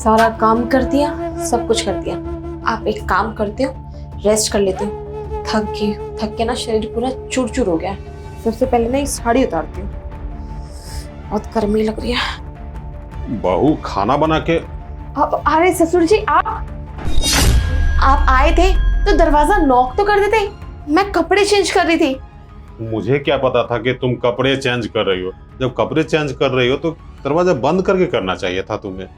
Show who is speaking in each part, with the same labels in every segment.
Speaker 1: सारा काम कर दिया, सब कुछ कर दिया। आप एक काम करते हो, रेस्ट कर लेते हो। थक के ना शरीर पूरा चूर हो गया है। सबसे पहले ना ये साड़ी उतारती हूँ, बहुत गर्मी लग रही है।
Speaker 2: बहू खाना बना के।
Speaker 1: अरे ससुर जी, आप आए थे तो दरवाजा नॉक तो कर देते। मैं कपड़े चेंज कर रही थी।
Speaker 2: मुझे क्या पता था कि तुम कपड़े चेंज कर रही हो। जब कपड़े चेंज कर रही हो तो दरवाजा बंद करके करना चाहिए था तुम्हें।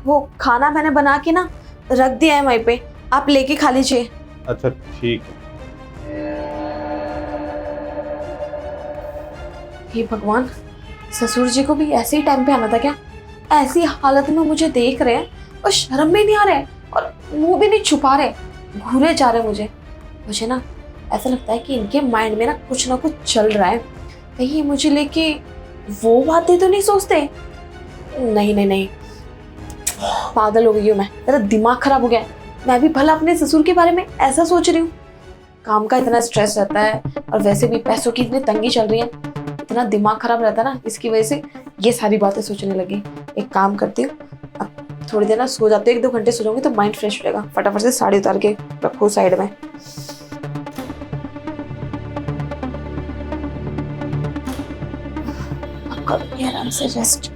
Speaker 1: वो खाना मैंने बना के ना रख दिया है वहीं पे, आप लेके खा लीजिए।
Speaker 2: अच्छा ठीक है।
Speaker 1: हे भगवान, ससुर जी को भी ऐसे ही टाइम पे आना था क्या? ऐसी हालत में मुझे देख रहे हैं और शर्म भी नहीं आ रहे और मुंह भी नहीं छुपा रहे, घूरे जा रहे मुझे ना ऐसा लगता है कि इनके माइंड में ना कुछ चल रहा है। कहीं मुझे लेके वो बातें तो नहीं सोचते। नहीं, पागल हो गई हूँ मैं, मेरा दिमाग खराब हो गया है। मैं भी भला अपने ससुर के बारे में ऐसा सोच रही हूँ। काम का इतना स्ट्रेस रहता है और वैसे भी पैसों की इतनी तंगी चल रही है, इतना दिमाग खराब रहता है ना, इसकी वजह से ये सारी बातें सोचने लगी। एक काम करती हूँ, अब थोड़ी देर ना सो जाती हूँ, 1-2 घंटे सो जाऊंगी तो माइंड फ्रेश हो जाएगा। फटाफट से साड़ी उतार के रखो साइड में। अब करूँगी आराम से रेस्ट।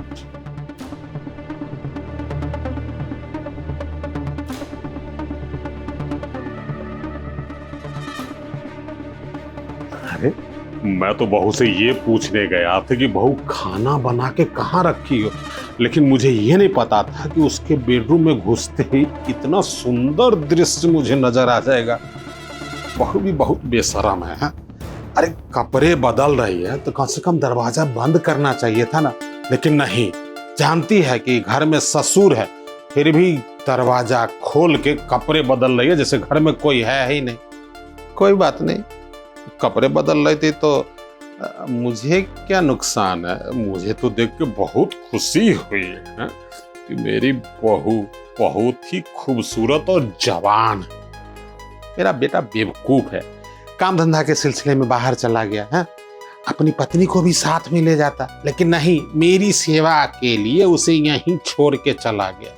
Speaker 2: अरे मैं तो बहू से ये पूछने गया था कि बहू खाना बना के कहाँ रखी हो, लेकिन मुझे ये नहीं पता था कि उसके बेडरूम में घुसते ही इतना सुंदर दृश्य मुझे नजर आ जाएगा। बहू भी बहुत बेशरम है। अरे कपड़े बदल रही है तो कम से कम दरवाजा बंद करना चाहिए था ना, लेकिन नहीं, जानती है कि घर में ससुर है फिर भी दरवाजा खोल के कपड़े बदल रही है जैसे घर में कोई है ही नहीं। कोई बात नहीं, कपड़े बदल रही थी तो मुझे क्या नुकसान है। मुझे तो देख के बहुत खुशी हुई है कि मेरी बहू बहुत ही खूबसूरत और जवान है। मेरा बेटा बेवकूफ है, काम धंधा के सिलसिले में बाहर चला गया है, अपनी पत्नी को भी साथ में ले जाता, लेकिन नहीं, मेरी सेवा के लिए उसे यहीं छोड़ के चला गया।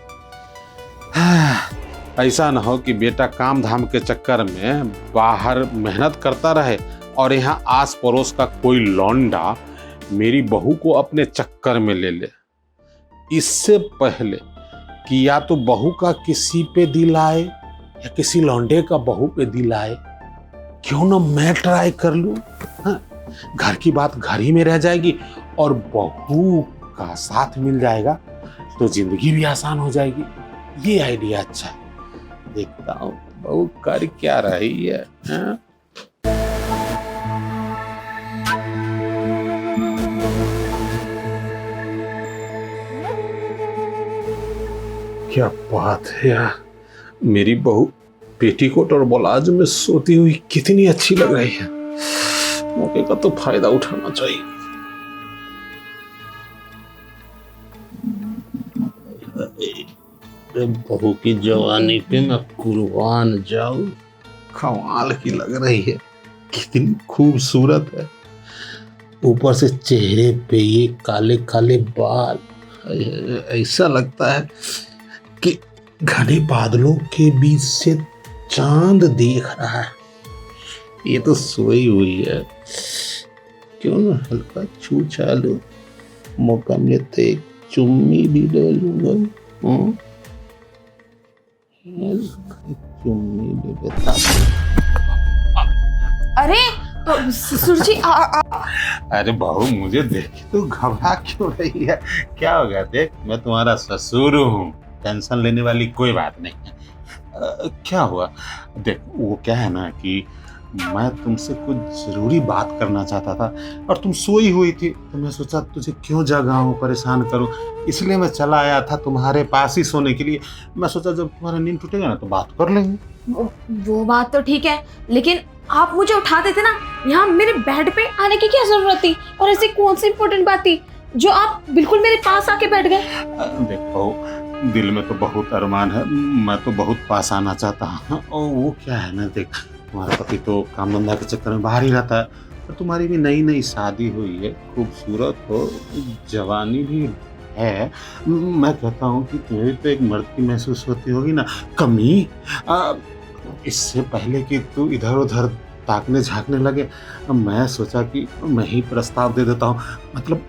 Speaker 2: ऐसा ना हो कि बेटा काम धाम के चक्कर में बाहर मेहनत करता रहे और यहाँ आस पड़ोस का कोई लौंडा मेरी बहू को अपने चक्कर में ले ले। इससे पहले कि या तो बहू का किसी पे दिल आए या किसी लौंडे का बहू पे दिल आए, क्यों ना मैं ट्राई कर लूं। हाँ, घर की बात घर ही में रह जाएगी और बहू का साथ मिल जाएगा तो जिंदगी भी आसान हो जाएगी। ये आइडिया अच्छा है। देखता हूँ बहू कर क्या रही है। हाँ? क्या बात है यार, मेरी बहू पेटीकोट और ब्लाउज में सोती हुई कितनी अच्छी लग रही है। मौके का तो फायदा उठाना चाहिए। बहू की जवानी पे मैं कुर्बान जाऊं। कमाल की लग रही है, कितनी खूबसूरत है। ऊपर से चेहरे पे ये काले काले बाल, ऐसा लगता है कि घने बादलों के बीच से चांद देख रहा है। ये तो सोई हुई है, क्यों ना हल्का छू छा लो। मौका मिले तो एक चुम्मी भी ले लूंगा। चुम्मी ले लेता।
Speaker 1: अरे ससुर जी,
Speaker 2: अरे बहू, मुझे देख तू घबरा क्यों रही है? क्या हो गया? देख, मैं तुम्हारा ससुर हूँ, टेंशन लेने वाली कोई बात नहीं है। क्या हुआ? देख, वो क्या है ना कि मैं तुमसे कुछ जरूरी बात करना चाहता था और तुम सोई हुई थी, तो मैं सोचा तुझे क्यों जगाऊं, परेशान करूं, इसलिए मैं चला आया था तुम्हारे पास ही सोने के लिए। मैं सोचा जब तुम्हारा नींद टूटेगा ना तो बात कर लेंगे।
Speaker 1: वो बात तो ठीक है, लेकिन आप मुझे उठा देते ना, यहाँ मेरे बेड पे आने की क्या जरूरत थी? और ऐसी कौन सी इम्पोर्टेंट बात थी जो आप बिल्कुल मेरे पास आके बैठ गए?
Speaker 2: देखो, दिल में तो बहुत अरमान है, मैं तो बहुत पास आना चाहता हूँ। और वो क्या है ना, देख, तुम्हारा पति तो काम धंधा के चक्कर में बाहर ही रहता है और तुम्हारी भी नई नई शादी हुई है, खूबसूरत हो, जवानी भी है, मैं कहता हूँ कि तुम्हें तो एक मर्द की महसूस होती होगी ना कमी। आ, इससे पहले कि तू इधर उधर ताकने झांकने लगे, मैं सोचा कि मैं ही प्रस्ताव दे देता हूँ। मतलब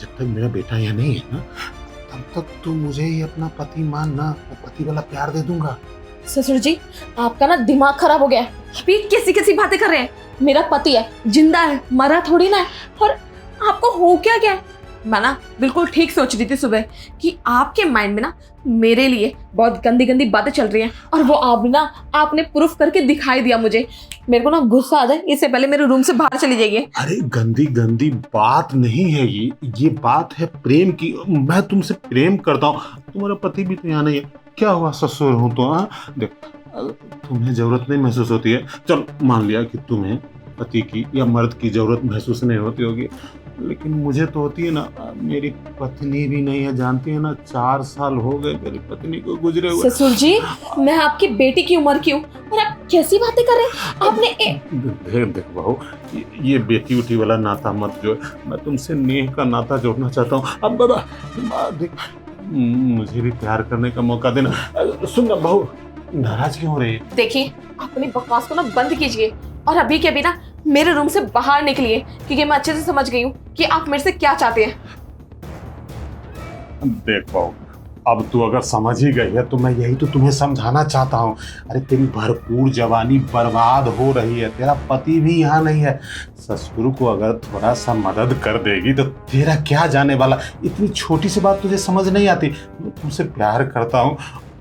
Speaker 2: जब तक मेरा बेटा यहाँ नहीं है ना, तब तक तू मुझे ही अपना पति मानना, पति वाला प्यार दे दूंगा।
Speaker 1: ससुर जी, आपका ना दिमाग खराब हो गया है। अभी कैसी कैसी बातें कर रहे हैं? मेरा पति है, जिंदा है, मरा थोड़ी ना है। और आपको हो क्या क्या है? मैं ना बिल्कुल ठीक सोच रही थी सुबह कि आपके माइंड में ना मेरे लिए बहुत गंदी गंदी बातें चल रही हैं, और वो आपने प्रूफ करके दिखाई दिया मुझे। मेरे को ना गुस्सा आ जाए, इससे पहले मेरे रूम से बाहर चली जाइए।
Speaker 2: अरे गंदी गंदी बात नहीं है ये बात है प्रेम की। मैं तुमसे प्रेम करता हूँ, तुम्हारा पति भी तो यहाँ नहीं है। क्या हुआ ससुर हूँ तो? हाँ देख, तुम्हें जरूरत नहीं महसूस होती है, चल मान लिया कि तुम्हें पति की या मर्द की जरूरत महसूस नहीं होती होगी, लेकिन मुझे तो होती है ना। मेरी पत्नी भी नहीं है, जानती है ना, 4 साल हो गए मेरी पत्नी को गुजरे हुए।
Speaker 1: ससुर जी, मैं आपकी बेटी की उम्र की हूँ और आप कैसी बातें कर रहे हैं? आपने
Speaker 2: देख बहू, ये बेटी उठी वाला नाता मत जो, मैं तुमसे नेह का नाता जोड़ना चाहता हूँ। अब बाबा देख, मुझे भी प्यार करने का मौका देना। सुन ना बहू, नाराज क्यों हो रही है?
Speaker 1: देखिए, अपनी बकवास को ना बंद कीजिए और अभी के अभी ना मेरे रूम से बाहर निकलिए, क्योंकि मैं अच्छे से समझ गई हूँ कि आप मेरे से क्या चाहते हैं।
Speaker 2: देख बहू, अब तू अगर समझ ही गई है तो मैं यही तो तुम्हें समझाना चाहता हूँ। अरे तेरी भरपूर जवानी बर्बाद हो रही है, तेरा पति भी यहाँ नहीं है। ससुर को अगर थोड़ा सा मदद कर देगी तो तेरा क्या जाने वाला। इतनी छोटी सी बात तुझे समझ नहीं आती? मैं तुमसे प्यार करता हूँ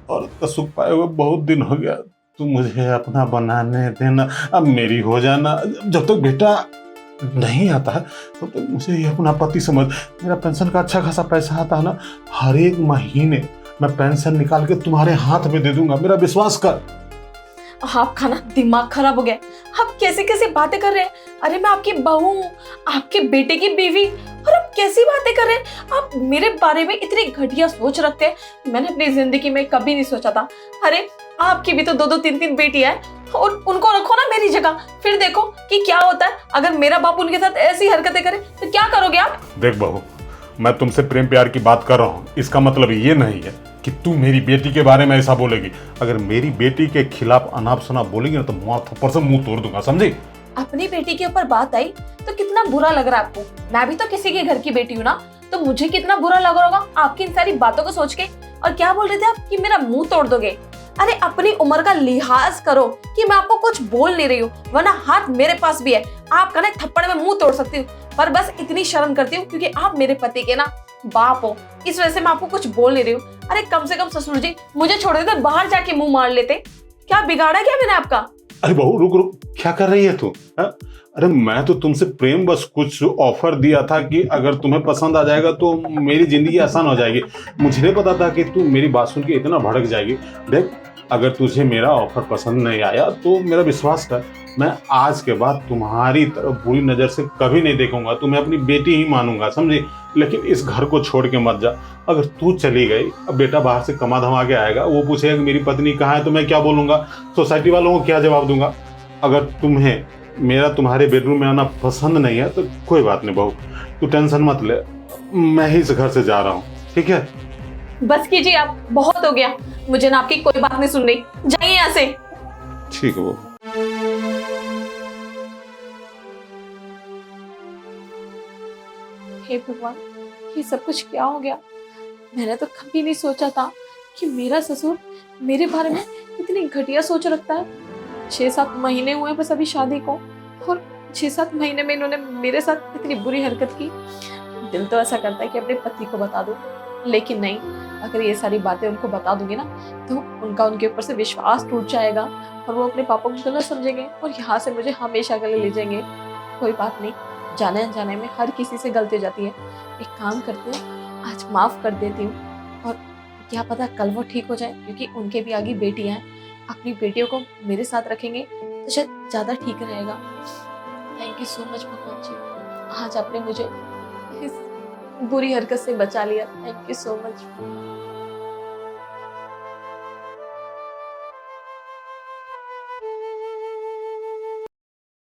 Speaker 2: और सुख पाए हुए बहुत दिन हो गया। तू मुझे अपना बनाने देना, अब मेरी हो जाना। जब तक बेटा नहीं आता है तब तक मुझे ही अपना पति समझ। मेरा पेंशन का अच्छा खासा पैसा आता है ना, हर एक महीने मैं पेंशन निकाल के तुम्हारे हाथ में दे दूंगा, मेरा विश्वास कर।
Speaker 1: आपका ना दिमाग खराब हो गया। आप कैसे कैसे बातें कर रहे हैं? अरे मैं आपकी बहू हूँ, आपके बेटे की बीवी, और आप कैसी बातें कर रहे हैं? आप मेरे बारे में इतनी घटिया सोच रखते हैं, मैंने अपनी जिंदगी में कभी नहीं सोचा था। अरे आपकी भी तो 2-2 3-3 बेटी है, और उनको रखो ना मेरी जगह, फिर देखो कि क्या होता है। अगर मेरा बाप उनके साथ ऐसी हरकतें करे तो क्या करोगे आप?
Speaker 2: देख बहू, मैं तुमसे प्रेम प्यार की बात कर रहा हूँ, इसका मतलब ये नहीं है कि तू मेरी बेटी के बारे में ऐसा बोलेगी। अगर मेरी बेटी के खिलाफ अनाप शनाप बोलेगी ना तो थप्पड़ से मुंह तोड़ दूंगा, समझी?
Speaker 1: अपनी बेटी के ऊपर बात आई तो कितना बुरा लग रहा है आपको? मैं भी तो किसी के घर की बेटी हूँ ना, तो मुझे कितना बुरा लग रहा होगा आपकी इन सारी बातों को सोच के। और क्या बोल रहे थे आप कि मेरा मुंह तोड़ दोगे? अरे अपनी उम्र का लिहाज करो कि मैं आपको कुछ बोल नहीं रही हूँ, वरना हाथ मेरे पास भी है, आपका ना थप्पड़ में मुंह तोड़ सकती हूँ। पर बस इतनी शर्म करती हूँ क्योंकि आप मेरे पति के ना बाप हो, इस वजह से मैं आपको कुछ बोल नहीं रही हूँ। अरे कम से कम ससुर जी मुझे छोड़ देते, बाहर जाके मुंह मार लेते। क्या बिगाड़ा क्या मैंने आपका?
Speaker 2: अरे बहू रुक रुक, क्या कर रही है तू? अरे मैं तो तुमसे प्रेम बस कुछ ऑफर दिया था कि अगर तुम्हें पसंद आ जाएगा तो मेरी जिंदगी आसान हो जाएगी। मुझे नहीं पता था कि तू मेरी बात सुन के इतना भड़क जाएगी। देख, अगर तुझे मेरा ऑफर पसंद नहीं आया तो मेरा विश्वास कर, मैं आज के बाद तुम्हारी तरफ बुरी नजर से कभी नहीं देखूंगा, तुम्हें अपनी बेटी ही मानूंगा, समझी? लेकिन इस घर को छोड़ के मत जा। अगर तू चली गई, अब बेटा बाहर से कमा धमा के आएगा, वो पूछेगा कि मेरी पत्नी कहाँ है, तो मैं क्या बोलूंगा? सोसाइटी वालों को क्या जवाब दूंगा? अगर तुम्हें मेरा तुम्हारे बेडरूम में आना पसंद नहीं है तो कोई बात नहीं बहू, तू टेंशन मत ले, मैं ही इस घर से जा रहा हूँ, ठीक है?
Speaker 1: बस कीजिए आप, बहुत हो गया। मुझे ना आपकी कोई बात नहीं सुन रही, जाइए यहाँ से।
Speaker 2: ठीक है बहू।
Speaker 1: हे भगवान, ये सब कुछ क्या हो गया? मैंने तो कभी नहीं सोचा था कि मेरा ससुर मेरे बारे में इतनी घटिया सोच रखता है। 6-7 महीने हुए बस अभी शादी को, और 6-7 महीने में इन्होंने मेरे साथ इतनी बुरी हरकत की। दिल तो ऐसा करता है कि अपने पति को बता दूं, लेकिन नहीं, अगर ये सारी बातें उनको बता दूंगी ना तो उनका उनके ऊपर से विश्वास टूट जाएगा और वो अपने पापा को गलत समझेंगे और यहाँ से मुझे हमेशा के लिए ले जाएंगे। कोई बात नहीं, जाने अनजाने में हर किसी से गलती हो जाती है। एक काम करते हैं, आज माफ़ कर देती हूँ, और क्या पता कल वो ठीक हो जाए, क्योंकि उनके भी आगे बेटियाँ हैं। अपनी बेटियों को मेरे साथ रखेंगे तो शायद ज़्यादा ठीक रहेगा। थैंक यू सो मच भगवान जी, आज आपने मुझे इस बुरी हरकत से बचा लिया। Thank you so much.